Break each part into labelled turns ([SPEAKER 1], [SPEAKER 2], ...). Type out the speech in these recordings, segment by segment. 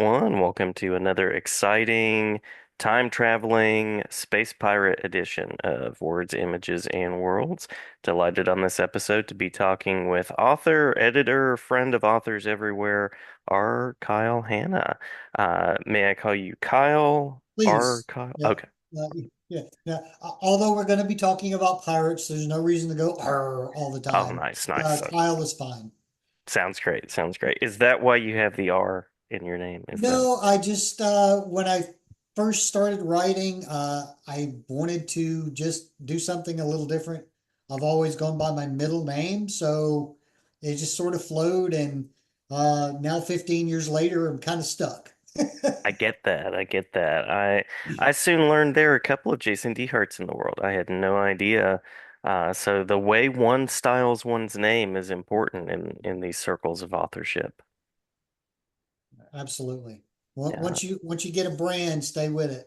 [SPEAKER 1] everyone. Welcome to another exciting time traveling space pirate edition of Words, Images, and Worlds. Delighted on this episode to be talking with author, editor, friend of authors everywhere, R. Kyle Hanna. May I call you Kyle? R.
[SPEAKER 2] Please.
[SPEAKER 1] Kyle?
[SPEAKER 2] Yeah.
[SPEAKER 1] Okay.
[SPEAKER 2] Yeah. Although we're going to be talking about pirates, there's no reason to go "arr" all the
[SPEAKER 1] Oh,
[SPEAKER 2] time.
[SPEAKER 1] nice, nice.
[SPEAKER 2] Kyle is fine.
[SPEAKER 1] Sounds great. Sounds great. Is that why you have the R in your name? Is that?
[SPEAKER 2] No, I just when I first started writing, I wanted to just do something a little different. I've always gone by my middle name, so it just sort of flowed, and now 15 years later, I'm kind of stuck.
[SPEAKER 1] I get that. I get that. I soon learned there are a couple of Jason D. Harts in the world. I had no idea. So the way one styles one's name is important in these circles of authorship.
[SPEAKER 2] Absolutely.
[SPEAKER 1] Yeah.
[SPEAKER 2] Once you get a brand, stay with it.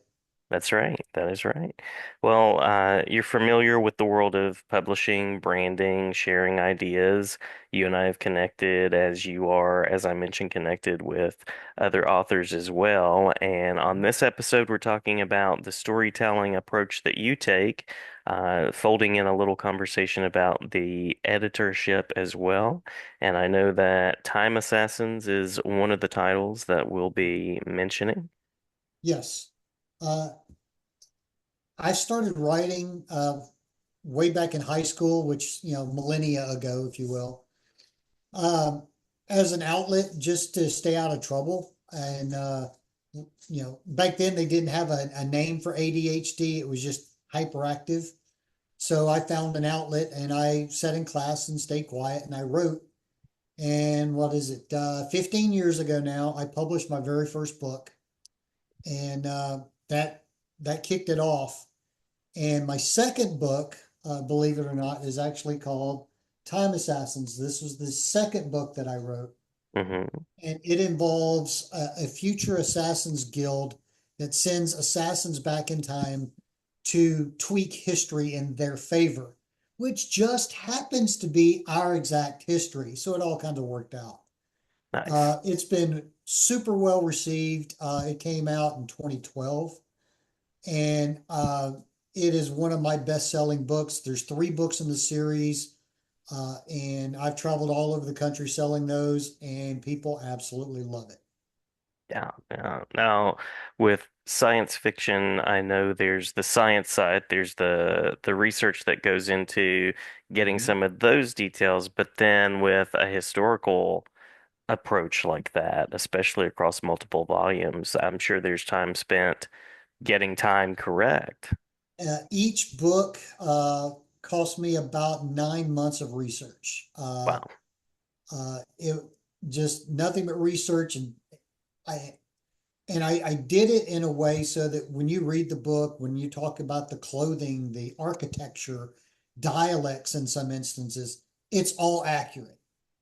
[SPEAKER 1] That's right. That is right. Well, you're familiar with the world of publishing, branding, sharing ideas. You and I have connected as you are, as I mentioned, connected with other authors as well. And on this episode, we're talking about the storytelling approach that you take, folding in a little conversation about the editorship as well. And I know that Time Assassins is one of the titles that we'll be mentioning.
[SPEAKER 2] Yes. Uh, I started writing way back in high school, which, millennia ago, if you will, um, as an outlet just to stay out of trouble. And, back then they didn't have a name for ADHD. It was just hyperactive. So I found an outlet and I sat in class and stayed quiet and I wrote. And what is it? 15 years ago now, I published my very first book, and that that kicked it off. And my second book, believe it or not, is actually called Time Assassins. This was the second book that I wrote,
[SPEAKER 1] Hmm.
[SPEAKER 2] and it involves a future assassins guild that sends assassins back in time to tweak history in their favor, which just happens to be our exact history. So it all kind of worked out.
[SPEAKER 1] Nice.
[SPEAKER 2] It's been super well received. It came out in 2012, and it is one of my best-selling books. There's three books in the series, and I've traveled all over the country selling those, and people absolutely love it.
[SPEAKER 1] Yeah, yeah. Now, with science fiction, I know there's the science side, there's the research that goes into getting
[SPEAKER 2] Mhm.
[SPEAKER 1] some of those details, but then with a historical approach like that, especially across multiple volumes, I'm sure there's time spent getting time correct.
[SPEAKER 2] Each book cost me about 9 months of research.
[SPEAKER 1] Wow.
[SPEAKER 2] It just nothing but research, and I I did it in a way so that when you read the book, when you talk about the clothing, the architecture, dialects in some instances, it's all accurate.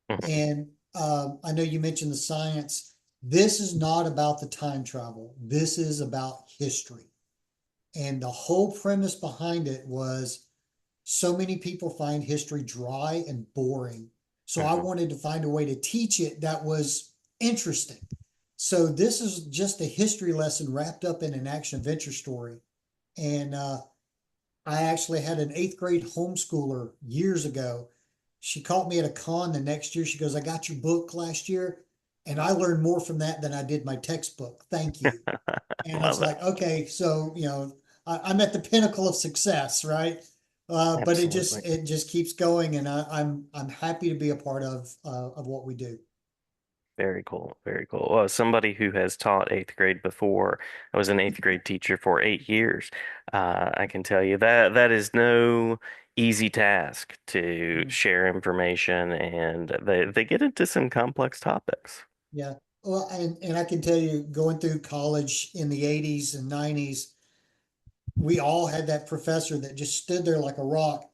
[SPEAKER 1] Mhm.
[SPEAKER 2] And I know you mentioned the science. This is not about the time travel. This is about history. And the whole premise behind it was so many people find history dry and boring. So I
[SPEAKER 1] Mhm.
[SPEAKER 2] wanted to find a way to teach it that was interesting. So this is just a history lesson wrapped up in an action adventure story. And I actually had an eighth grade homeschooler years ago. She caught me at a con the next year. She goes, I got your book last year, and I learned more from that than I did my textbook. Thank you. And I
[SPEAKER 1] Love
[SPEAKER 2] was
[SPEAKER 1] it.
[SPEAKER 2] like, okay, so I'm at the pinnacle of success, right? But
[SPEAKER 1] Absolutely.
[SPEAKER 2] it just keeps going, and I'm happy to be a part of what we do.
[SPEAKER 1] Very cool. Very cool. Well, as somebody who has taught eighth grade before, I was an eighth grade teacher for 8 years. I can tell you that that is no easy task to share information, and they get into some complex topics.
[SPEAKER 2] Yeah. Well, and I can tell you, going through college in the 80s and 90s, we all had that professor that just stood there like a rock.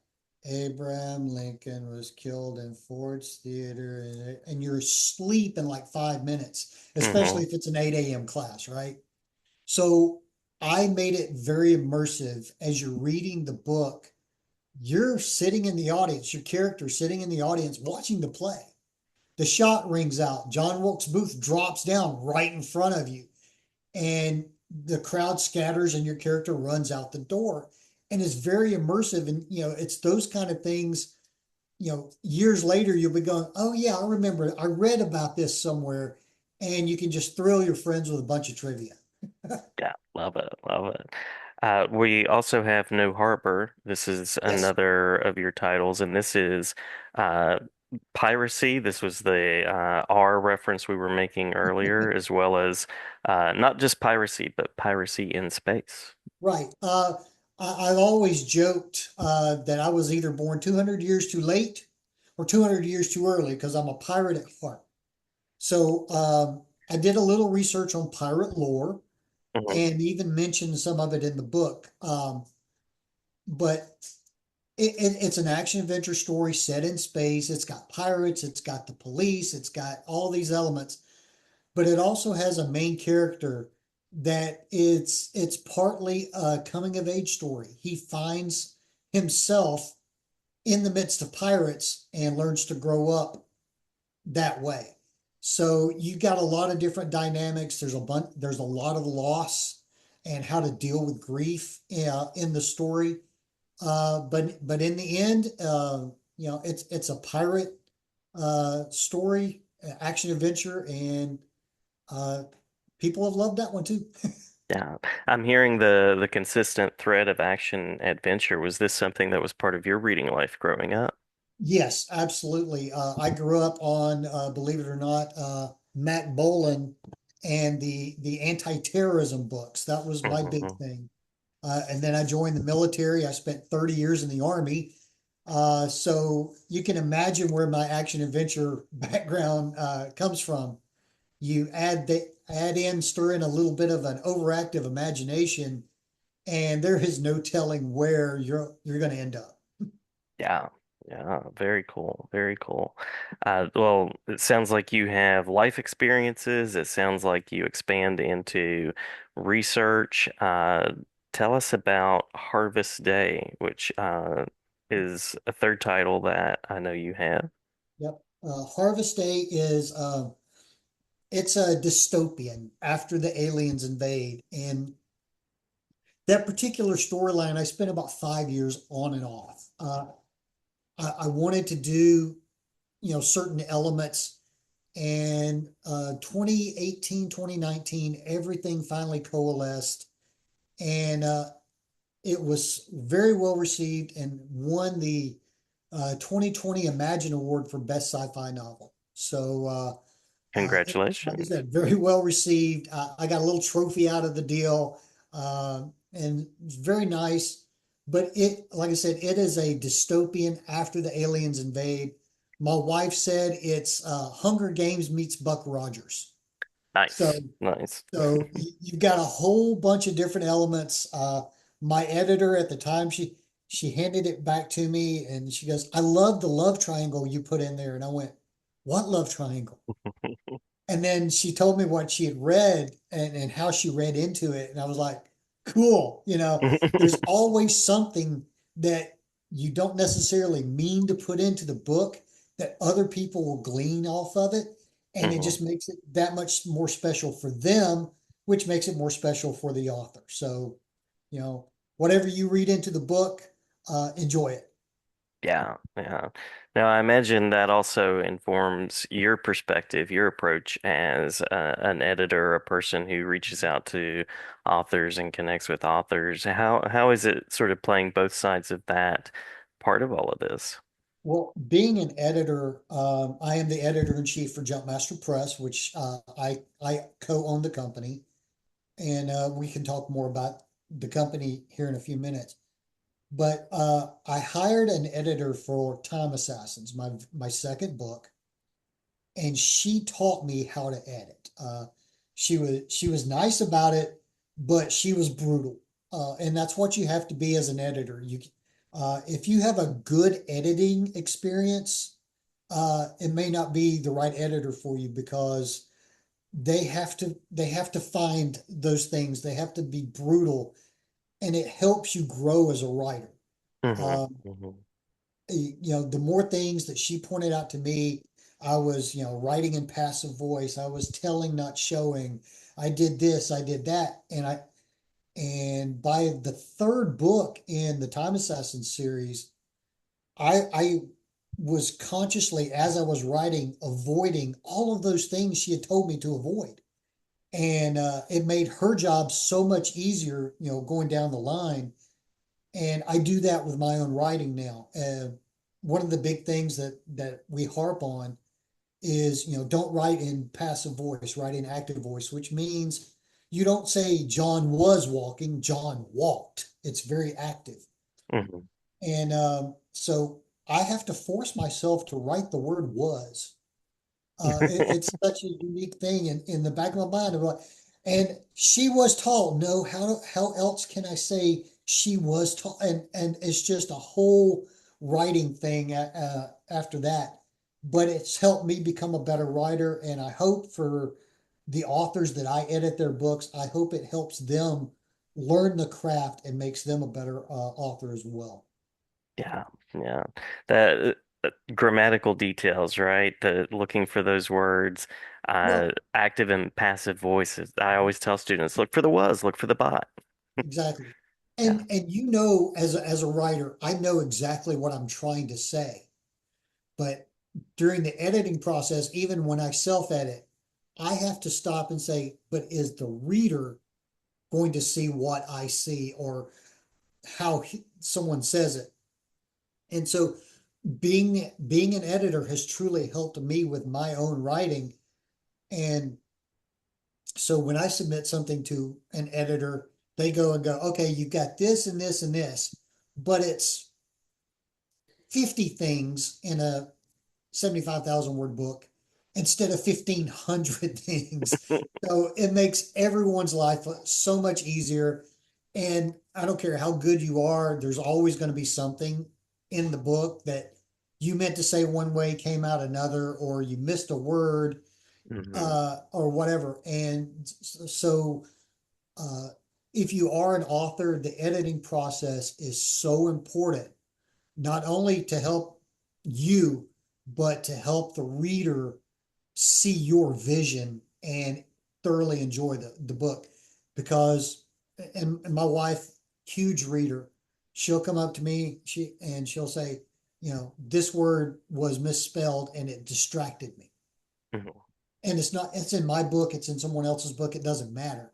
[SPEAKER 2] Abraham Lincoln was killed in Ford's Theater, and you're asleep in like 5 minutes, especially
[SPEAKER 1] Hmm.
[SPEAKER 2] if it's an 8 a.m. class, right? So I made it very immersive as you're reading the book. You're sitting in the audience, your character sitting in the audience watching the play. the shot rings out. John Wilkes Booth drops down right in front of you, and the crowd scatters, and your character runs out the door, and it's very immersive. And it's those kind of things. Years later, you'll be going, "Oh yeah, I remember. I read about this somewhere," and you can just thrill your friends with a bunch of trivia.
[SPEAKER 1] Yeah, love it, love it. We also have No Harbor. This is
[SPEAKER 2] Yes.
[SPEAKER 1] another of your titles, and this is uh, piracy. This was the R reference we were making earlier, as well as not just piracy, but piracy in space.
[SPEAKER 2] Right. I've always joked that I was either born 200 years too late or 200 years too early because I'm a pirate at heart. So I did a little research on pirate lore
[SPEAKER 1] Mhm.
[SPEAKER 2] and even mentioned some of it in the book. But it's an action adventure story set in space. It's got pirates, it's got the police, it's got all these elements, but it also has a main character that it's partly a coming of age story. He finds himself in the midst of pirates and learns to grow up that way. So you got a lot of different dynamics. There's a lot of loss and how to deal with grief in the story. But in the end, it's a pirate story, action adventure, and uh, people have loved that one too.
[SPEAKER 1] Yeah, I'm hearing the consistent thread of action adventure. Was this something that was part of your reading life growing up?
[SPEAKER 2] Yes, absolutely. I grew up on, believe it or not, Matt Bolan and the anti-terrorism books. That was my big
[SPEAKER 1] Hmm.
[SPEAKER 2] thing. And then I joined the military. I spent 30 years in the Army. So you can imagine where my action adventure background comes from. You add in, stir in a little bit of an overactive imagination, and there is no telling where you're going to end up.
[SPEAKER 1] Yeah, yeah, very cool, very cool. Well, it sounds like you have life experiences. It sounds like you expand into research. Tell us about Harvest Day, which is a third title that I know you have.
[SPEAKER 2] Yep. Harvest Day is it's a dystopian after the aliens invade, and that particular storyline I spent about 5 years on and off. I wanted to do certain elements, and 2018, 2019, everything finally coalesced, and it was very well received and won the 2020 Imagine Award for Best Sci-Fi Novel. So, like I
[SPEAKER 1] Congratulations.
[SPEAKER 2] said, very well received. I got a little trophy out of the deal, and it's very nice. But like I said, it is a dystopian after the aliens invade. My wife said it's Hunger Games meets Buck Rogers. So
[SPEAKER 1] Nice, nice.
[SPEAKER 2] so you've got a whole bunch of different elements. My editor at the time, she handed it back to me and she goes, "I love the love triangle you put in there." And I went, "What love triangle?" And then she told me what she had read and how she read into it. And I was like, cool. There's always something that you don't necessarily mean to put into the book that other people will glean off of it. And it
[SPEAKER 1] Mhm.
[SPEAKER 2] just makes it that much more special for them, which makes it more special for the author. So, you know, whatever you read into the book, enjoy it.
[SPEAKER 1] Yeah, yeah. Now, I imagine that also informs your perspective, your approach as an editor, a person who reaches out to authors and connects with authors. How is it sort of playing both sides of that part of all of this?
[SPEAKER 2] Well, being an editor, I am the editor in chief for Jumpmaster Press, which I co-own the company, and we can talk more about the company here in a few minutes. But I hired an editor for Time Assassins, my second book, and she taught me how to edit. She was nice about it, but she was brutal, and that's what you have to be as an editor. If you have a good editing experience, it may not be the right editor for you because they have to find those things. They have to be brutal, and it helps you grow as a writer.
[SPEAKER 1] Hmm.
[SPEAKER 2] Um,
[SPEAKER 1] Hmm.
[SPEAKER 2] the more things that she pointed out to me, I was, writing in passive voice. I was telling, not showing. I did this, I did that. And by the third book in the Time Assassin series, I was consciously, as I was writing, avoiding all of those things she had told me to avoid. And it made her job so much easier, going down the line. And I do that with my own writing now. One of the big things that we harp on is, don't write in passive voice, write in active voice, which means you don't say John was walking, John walked. It's very active.
[SPEAKER 1] Hmm.
[SPEAKER 2] And so I have to force myself to write the word was. It's such a unique thing in the back of my mind. I'm like, and she was tall. No, how else can I say she was tall? And it's just a whole writing thing after that. But it's helped me become a better writer, and I hope for the authors that I edit their books, I hope it helps them learn the craft and makes them a better author as well.
[SPEAKER 1] Yeah, yeah. That grammatical details, right? The looking for those words,
[SPEAKER 2] Well,
[SPEAKER 1] active and passive voices. I always tell students, look for the was, look for the bot.
[SPEAKER 2] exactly.
[SPEAKER 1] Yeah.
[SPEAKER 2] And as a writer, I know exactly what I'm trying to say. But during the editing process, even when I self-edit, I have to stop and say, but is the reader going to see what I see or how someone says it? And so being an editor has truly helped me with my own writing. And so when I submit something to an editor, they go and go, okay, you got this and this and this, but it's 50 things in a 75,000 word book instead of 1,500 things. So it makes everyone's life so much easier. And I don't care how good you are, there's always going to be something in the book that you meant to say one way, came out another, or you missed a word,
[SPEAKER 1] Hmm.
[SPEAKER 2] or whatever. And so, uh, if you are an author, the editing process is so important, not only to help you, but to help the reader see your vision and thoroughly enjoy the book. Because, and my wife, huge reader, she'll come up to me, she'll say, this word was misspelled and it distracted me.
[SPEAKER 1] Hmm.
[SPEAKER 2] And it's not, it's in my book, it's in someone else's book, it doesn't matter.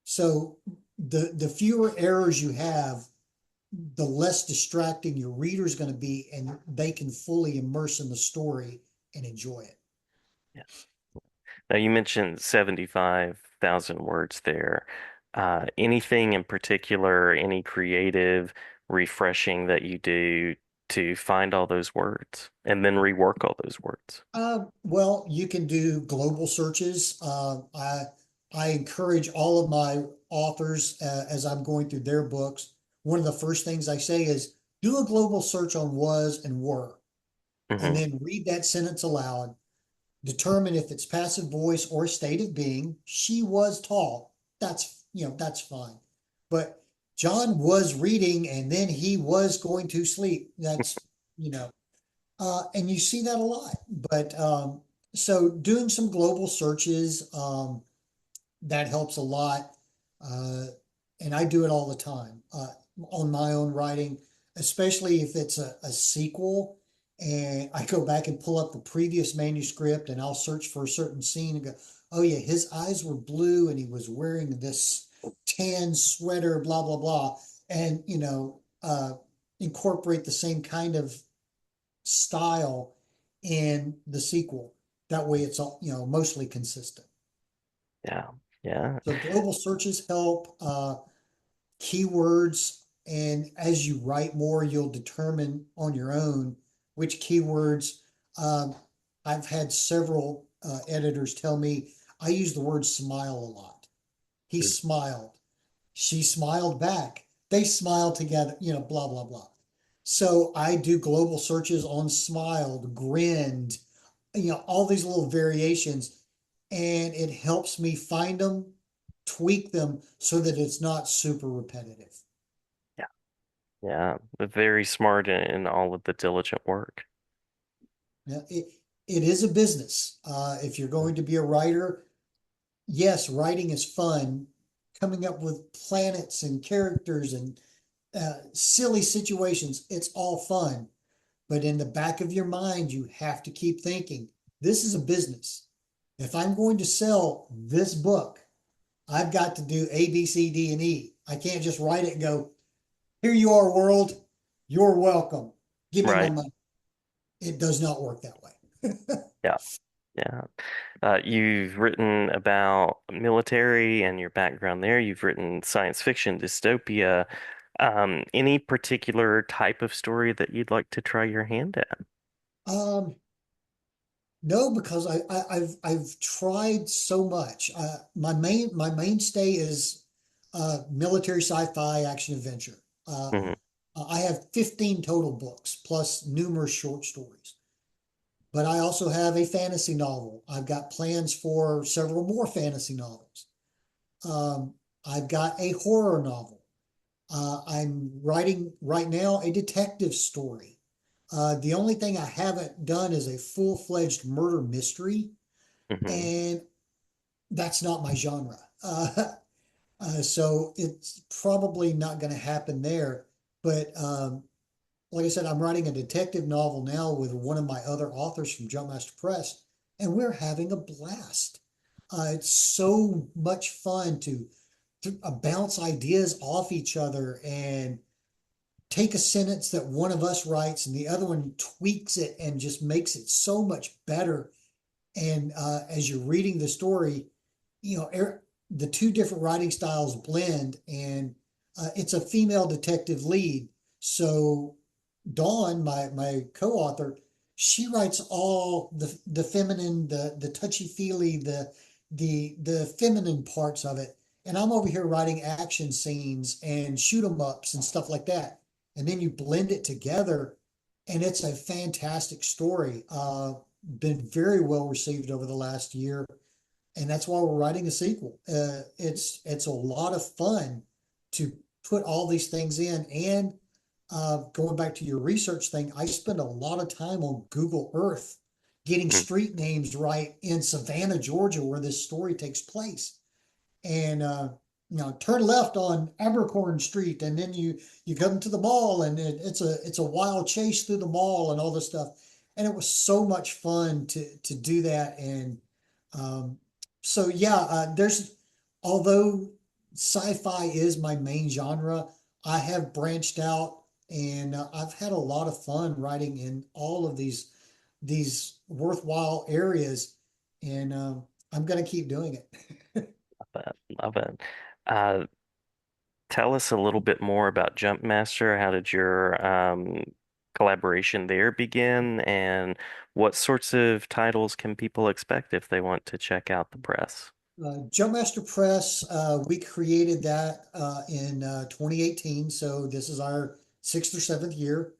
[SPEAKER 2] So the fewer errors you have, the less distracting your reader is going to be, and they can fully immerse in the story and enjoy it.
[SPEAKER 1] Yeah. Now you mentioned 75,000 words there. Anything in particular, any creative refreshing that you do to find all those words and then rework all those words?
[SPEAKER 2] Well, you can do global searches. I encourage all of my authors, as I'm going through their books. One of the first things I say is do a global search on was and were, and
[SPEAKER 1] Hmm.
[SPEAKER 2] then read that sentence aloud. Determine if it's passive voice or state of being. She was tall. That's fine. But John was reading and then he was going to sleep. You know, and you see that a lot. But so doing some global searches, that helps a lot. Uh, and I do it all the time on my own writing, especially if it's a sequel. And I go back and pull up the previous manuscript and I'll search for a certain scene and go, oh, yeah, his eyes were blue and he was wearing this tan sweater, blah, blah, blah. And, incorporate the same kind of style in the sequel. That way it's all, mostly consistent.
[SPEAKER 1] Yeah. Yeah.
[SPEAKER 2] So global searches help, keywords, and as you write more, you'll determine on your own which keywords. Um, I've had several editors tell me I use the word smile a lot. He smiled. She smiled back. They smiled together, blah, blah, blah. So I do global searches on smiled, grinned, all these little variations, and it helps me find them, tweak them so that it's not super repetitive.
[SPEAKER 1] Yeah. Yeah. Very smart in all of the diligent work.
[SPEAKER 2] Yeah, it is a business. If you're going to be a writer, yes, writing is fun. Coming up with planets and characters and silly situations, it's all fun. But in the back of your mind, you have to keep thinking, this is a business. If I'm going to sell this book, I've got to do A, B, C, D, and E. I can't just write it and go, here you are, world. You're welcome. Give me my
[SPEAKER 1] Right.
[SPEAKER 2] money. It does not work that way.
[SPEAKER 1] Yeah. Yeah. You've written about military and your background there. You've written science fiction, dystopia. Any particular type of story that you'd like to try your hand at?
[SPEAKER 2] Um, no, because I've tried so much. My mainstay is military sci-fi action adventure. Uh,
[SPEAKER 1] Hmm.
[SPEAKER 2] I have 15 total books plus numerous short stories. But I also have a fantasy novel. I've got plans for several more fantasy novels. Um, I've got a horror novel. I'm writing right now a detective story. The only thing I haven't done is a full-fledged murder mystery,
[SPEAKER 1] Hmm.
[SPEAKER 2] and that's not my genre. So it's probably not going to happen there. But like I said, I'm writing a detective novel now with one of my other authors from Jumpmaster Press, and we're having a blast. It's so much fun to bounce ideas off each other and take a sentence that one of us writes and the other one tweaks it and just makes it so much better. And as you're reading the story, you know, the two different writing styles blend, and it's a female detective lead. So Dawn, my co-author, she writes all the feminine, the touchy-feely, the feminine parts of it. And I'm over here writing action scenes and shoot 'em ups and stuff like that. And then you blend it together, and it's a fantastic story. Been very well received over the last year, and that's why we're writing a sequel. It's a lot of fun to put all these things in, and going back to your research thing, I spend a lot of time on Google Earth getting street names right in Savannah, Georgia, where this story takes place. And turn left on Abercorn Street, and then you come to the mall, and it's a wild chase through the mall and all this stuff. And it was so much fun to do that. And um, so yeah, there's although sci-fi is my main genre, I have branched out, and I've had a lot of fun writing in all of these worthwhile areas, and I'm gonna keep doing it.
[SPEAKER 1] Love it. Love it. Uh, Tell us a little bit more about Jumpmaster. How did your collaboration there begin, and what sorts of titles can people expect if they want to check out the press?
[SPEAKER 2] Jumpmaster Press, we created that in 2018, so this is our sixth or seventh year.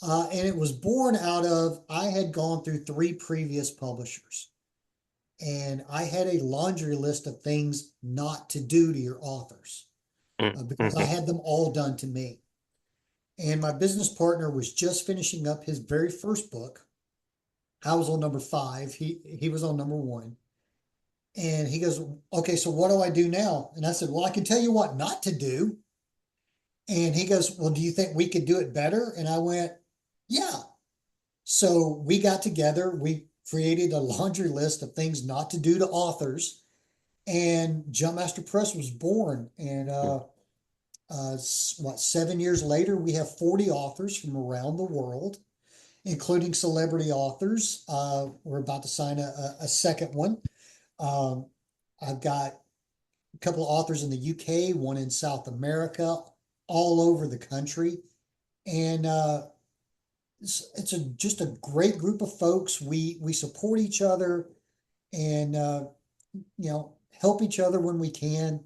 [SPEAKER 2] And it was born out of, I had gone through three previous publishers, and I had a laundry list of things not to do to your authors because I
[SPEAKER 1] Mm-hmm.
[SPEAKER 2] had them all done to me. And my business partner was just finishing up his very first book. I was on number five, he was on number one. And he goes, okay, so what do I do now? And I said, well, I can tell you what not to do. And he goes, well, do you think we could do it better? And I went, yeah. So we got together, we created a laundry list of things not to do to authors, and Jumpmaster Press was born. And what, 7 years later, we have 40 authors from around the world, including celebrity authors. We're about to sign a second one. Um, I've got a couple of authors in the UK, one in South America, all over the country. And it's just a great group of folks. We support each other, and help each other when we can.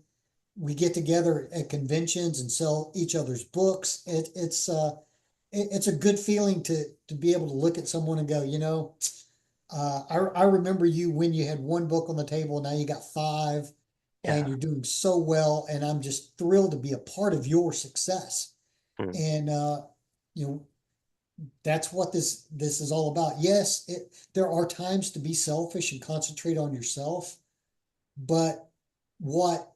[SPEAKER 2] We get together at conventions and sell each other's books. It's a good feeling to be able to look at someone and go, I remember you when you had one book on the table, now you got five, and
[SPEAKER 1] Yeah.
[SPEAKER 2] you're doing so well, and I'm just thrilled to be a part of your success.
[SPEAKER 1] Mm.
[SPEAKER 2] And you know, that's what this is all about. Yes, there are times to be selfish and concentrate on yourself, but what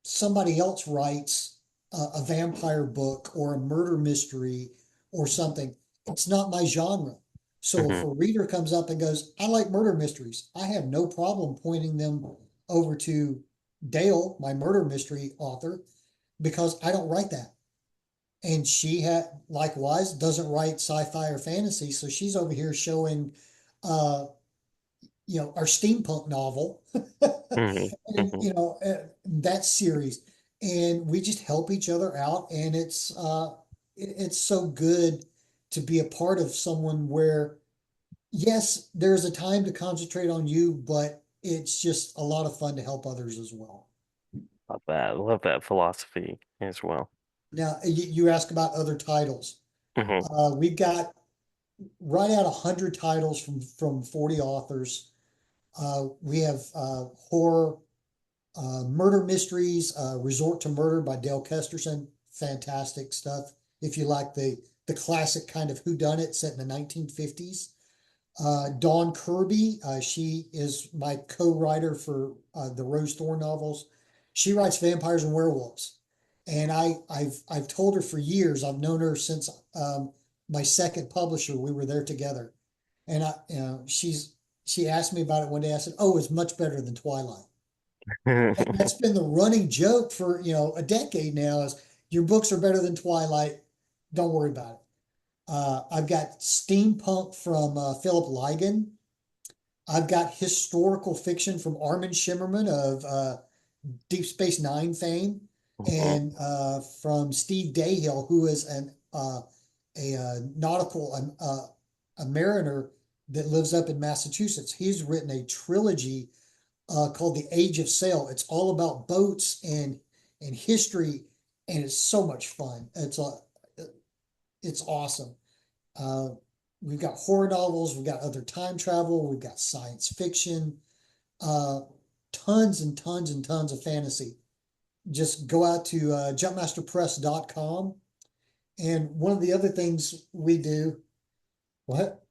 [SPEAKER 2] somebody else writes a vampire book or a murder mystery or something, it's not my genre. So if
[SPEAKER 1] Hmm.
[SPEAKER 2] a reader comes up and goes, I like murder mysteries, I have no problem pointing them over to Dale, my murder mystery author, because I don't write that. And she had likewise doesn't write sci-fi or fantasy, so she's over here showing uh our steampunk novel
[SPEAKER 1] Hmm.
[SPEAKER 2] and
[SPEAKER 1] Hmm.
[SPEAKER 2] that series, and we just help each other out, and it's so good to be a part of someone where yes, there's a time to concentrate on you, but it's just a lot of fun to help others as well.
[SPEAKER 1] Love that. Love that philosophy as well.
[SPEAKER 2] Now you ask about other titles.
[SPEAKER 1] Hmm.
[SPEAKER 2] We've got right at 100 titles from 40 authors. We have horror, murder mysteries, Resort to Murder by Dale Kesterson. Fantastic stuff. If you like the classic kind of whodunit set in the 1950s. Dawn Kirby, she is my co-writer for the Rose Thorn novels. She writes vampires and werewolves, and I've told her for years. I've known her since my second publisher. We were there together, and she asked me about it one day. I said, "Oh, it's much better than Twilight." And that's been the running joke for a decade now. Is your books are better than Twilight? Don't worry about it. I've got steampunk from Philip Ligon. I've got historical fiction from Armin Shimmerman of Deep Space Nine fame,
[SPEAKER 1] Hmm.
[SPEAKER 2] and from Steve Dahill, who is a nautical a mariner that lives up in Massachusetts. He's written a trilogy called The Age of Sail. It's all about boats and history, and it's so much fun. It's awesome. Uh, we've got horror novels, we've got other time travel, we've got science fiction, uh, tons and tons and tons of fantasy. Just go out to jumpmasterpress.com. And one of the other things we do, what?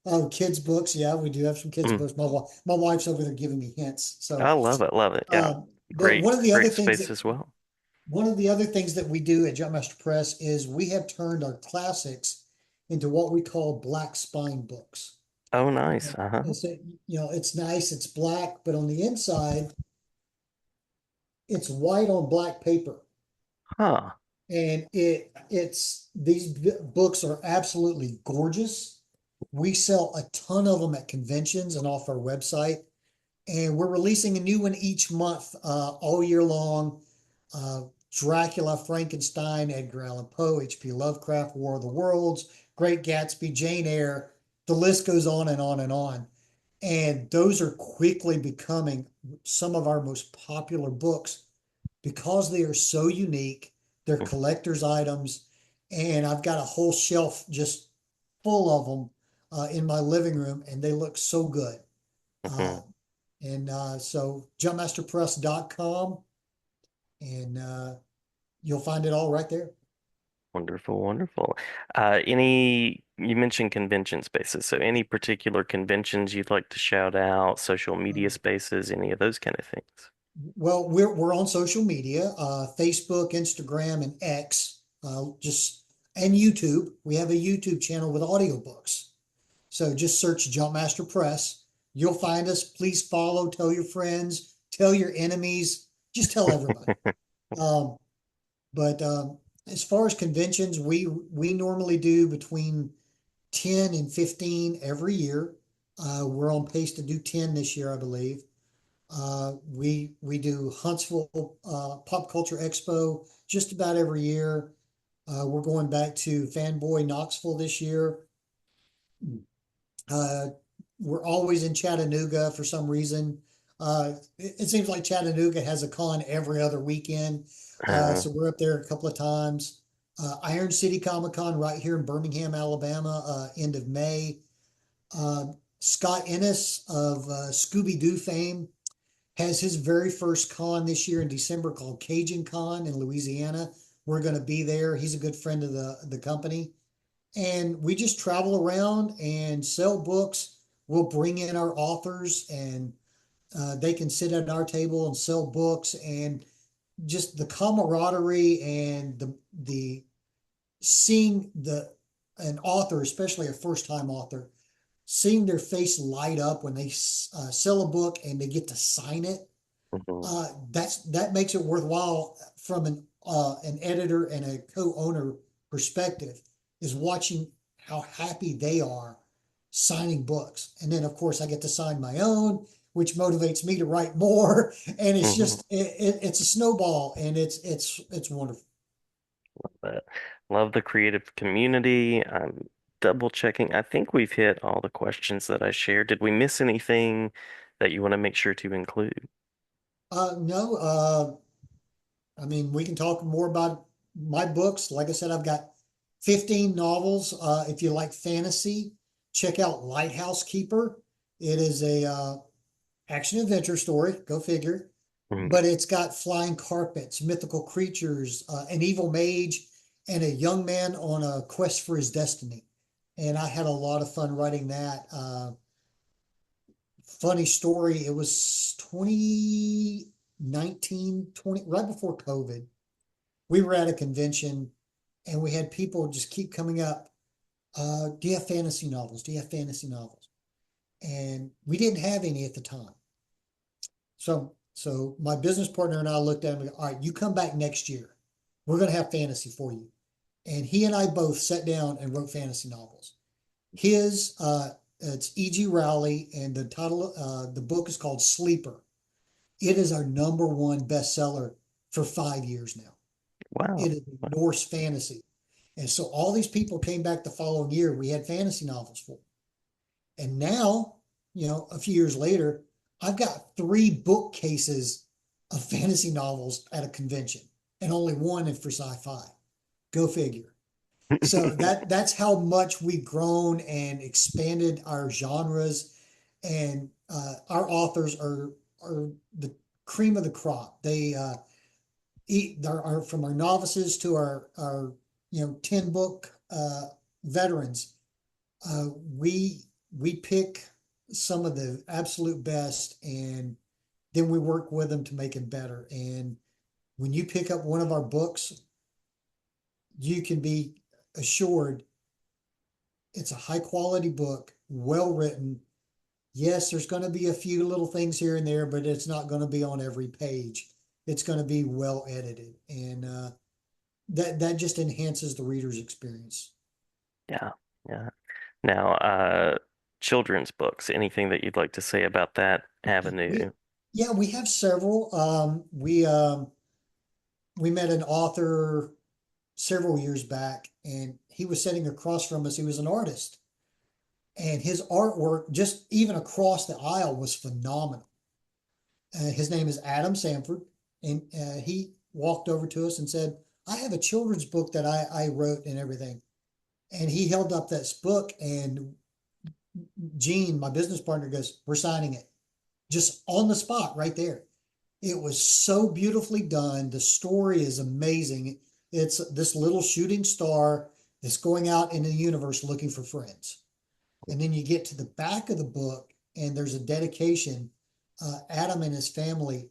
[SPEAKER 2] Oh, kids' books. Yeah, we do have some kids' books. My wife's over there giving me hints.
[SPEAKER 1] I
[SPEAKER 2] So,
[SPEAKER 1] love it. Love it. Yeah.
[SPEAKER 2] but
[SPEAKER 1] Great, great space as well.
[SPEAKER 2] one of the other things that we do at Jumpmaster Press is we have turned our classics into what we call black spine books.
[SPEAKER 1] Oh, nice. Uh-huh.
[SPEAKER 2] It's it's nice, it's black, but on the inside, it's white on black paper.
[SPEAKER 1] Huh.
[SPEAKER 2] And it's these books are absolutely gorgeous. We sell a ton of them at conventions and off our website. And we're releasing a new one each month, all year long. Uh, Dracula, Frankenstein, Edgar Allan Poe, H.P. Lovecraft, War of the Worlds, Great Gatsby, Jane Eyre. The list goes on and on and on. And those are quickly becoming some of our most popular books because they are so unique. They're collector's items. And I've got a whole shelf just full of them in my living room, and they look so good. Uh,
[SPEAKER 1] Hmm.
[SPEAKER 2] so jumpmasterpress.com, and you'll find it all right there.
[SPEAKER 1] Wonderful, wonderful. You mentioned convention spaces, so any particular conventions you'd like to shout out, social media
[SPEAKER 2] Um,
[SPEAKER 1] spaces, any of those kind of things?
[SPEAKER 2] well, we're on social media, Facebook, Instagram, and X, just and YouTube. We have a YouTube channel with audiobooks. So just search Jumpmaster Press. You'll find us. Please follow, tell your friends, tell your enemies, just tell everybody. Um, but as far as conventions, we normally do between 10 and 15 every year. We're on pace to do 10 this year, I believe. We do Huntsville Pop Culture Expo just about every year. We're going back to Fanboy Knoxville this year. Uh, we're always in Chattanooga for some reason. It seems like Chattanooga has a con every other weekend.
[SPEAKER 1] Uh,
[SPEAKER 2] So we're up there a couple of times. Iron City Comic Con right here in Birmingham, Alabama, end of May. Uh, Scott Ennis of Scooby Doo fame has his very first con this year in December called Cajun Con in Louisiana. We're going to be there. He's a good friend of the company. and we just travel around and sell books. We'll bring in our authors, and they can sit at our table and sell books, and just the camaraderie and the seeing the an author, especially a first time author, seeing their face light up when they sell a book and they get to sign it.
[SPEAKER 1] Mhm.
[SPEAKER 2] That makes it worthwhile from an editor and a co-owner perspective, is watching how happy they are signing books. And then of course I get to sign my own, which motivates me to write more. And it's
[SPEAKER 1] Mhm.
[SPEAKER 2] just it's a snowball, and it's wonderful.
[SPEAKER 1] But love the creative community. I'm double checking. I think we've hit all the questions that I shared. Did we miss anything that you want to make sure to include?
[SPEAKER 2] No, I mean, we can talk more about my books. Like I said, I've got 15 novels. If you like fantasy, check out Lighthouse Keeper. It is a action adventure story, go figure.
[SPEAKER 1] Mhm.
[SPEAKER 2] But it's got flying carpets, mythical creatures, an evil mage, and a young man on a quest for his destiny. And I had a lot of fun writing that. Funny story, it was 2019, 20, right before COVID. We were at a convention, and we had people just keep coming up. Do you have fantasy novels? Do you have fantasy novels? And we didn't have any at the time. So my business partner and I looked at him and go, all right, you come back next year. We're going to have fantasy for you. And he and I both sat down and wrote fantasy novels. His, it's E.G. Rowley, and the title, the book is called Sleeper. It is our number one bestseller for 5 years now.
[SPEAKER 1] Wow.
[SPEAKER 2] It is Norse fantasy. And so all these people came back the following year. We had fantasy novels for. And now, a few years later, I've got three bookcases of fantasy novels at a convention, and only one for sci-fi. Go figure. So that's how much we've grown and expanded our genres, and our authors are the cream of the crop. They eat are from our novices to our 10 book veterans. uh, we we pick some of the absolute best, and then we work with them to make it better. And when you pick up one of our books, you can be assured it's a high quality book, well written. Yes, there's going to be a few little things here and there, but it's not going to be on every page. It's going to be well edited, and that just enhances the reader's experience.
[SPEAKER 1] Yeah. Yeah. Now, children's books, anything that you'd like to say about that
[SPEAKER 2] We
[SPEAKER 1] avenue?
[SPEAKER 2] Yeah, we have several. We met an author several years back, and he was sitting across from us. He was an artist, and his artwork, just even across the aisle, was phenomenal. His name is Adam Sanford, and he walked over to us and said, "I have a children's book that I wrote and everything." And he held up this book, and Gene, my business partner, goes, "We're signing it," just on the spot right there. It was so beautifully done. The story is amazing. It's this little shooting star that's going out in the universe looking for friends. And then you get to the back of the book, and there's a dedication. Adam and his family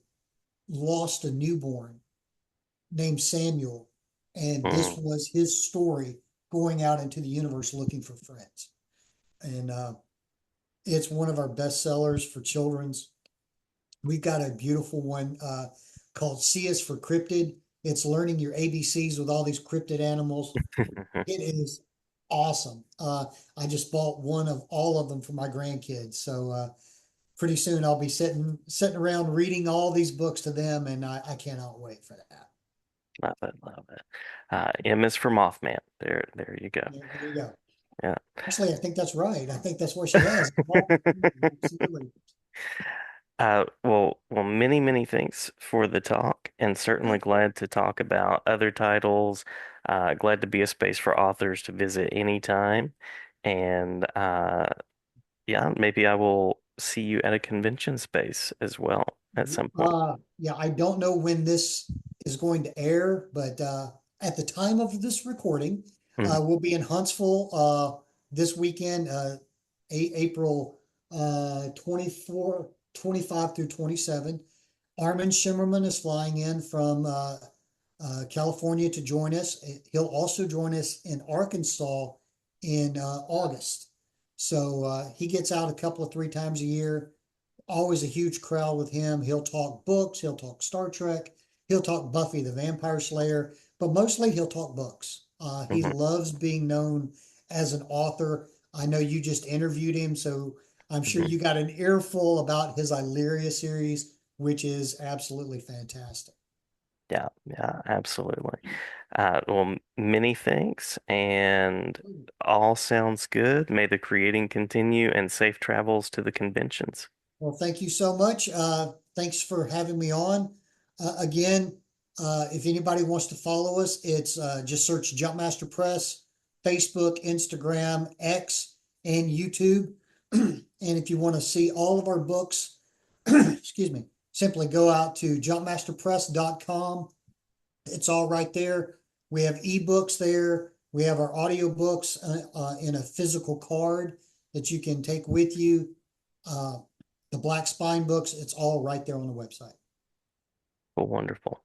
[SPEAKER 2] lost a newborn named Samuel, and this
[SPEAKER 1] Mm.
[SPEAKER 2] was his story going out into the universe looking for friends. And it's one of our best sellers for children's. We've got a beautiful one called C is for Cryptid. It's learning your ABCs with all these cryptid animals. It is awesome. I just bought one of all of them for my grandkids. So pretty soon I'll be sitting around reading all these books to them, and I cannot wait for that.
[SPEAKER 1] Love it, love it. M is for Mothman. There you go.
[SPEAKER 2] There you go.
[SPEAKER 1] Yeah.
[SPEAKER 2] Actually, I think that's right. I think that's where she is. Well, absolutely.
[SPEAKER 1] Well, many thanks for the talk, and certainly
[SPEAKER 2] Yeah.
[SPEAKER 1] glad to talk about other titles. Glad to be a space for authors to visit anytime. And yeah, maybe I will see you at a convention space as well at some point.
[SPEAKER 2] Yeah, I don't know when this is going to air, but at the time of this recording,
[SPEAKER 1] Mhm.
[SPEAKER 2] We'll be in Huntsville this weekend, April 24, 25 through 27. Armin Shimmerman is flying in from California to join us. He'll also join us in Arkansas in August. So he gets out a couple of three times a year. Always a huge crowd with him. He'll talk books, he'll talk Star Trek, he'll talk Buffy the Vampire Slayer, but mostly he'll talk books. He
[SPEAKER 1] Mhm.
[SPEAKER 2] loves being known as an author. I know you just interviewed him, so I'm sure
[SPEAKER 1] Mhm.
[SPEAKER 2] you got an earful about his Illyria series, which is absolutely fantastic.
[SPEAKER 1] Yeah, yeah, absolutely. Well, many thanks, and all sounds good. May the creating continue and safe travels to the conventions.
[SPEAKER 2] Well, thank you so much. Thanks for having me on. Again, if anybody wants to follow us, it's just search Jumpmaster Press, Facebook, Instagram, X, and YouTube. And if you want to see all of our books, excuse me, simply go out to jumpmasterpress.com. It's all right there. We have ebooks there. We have our audiobooks in a physical card that you can take with you. Uh, the Black Spine books, it's all right there on the website.
[SPEAKER 1] Well, wonderful.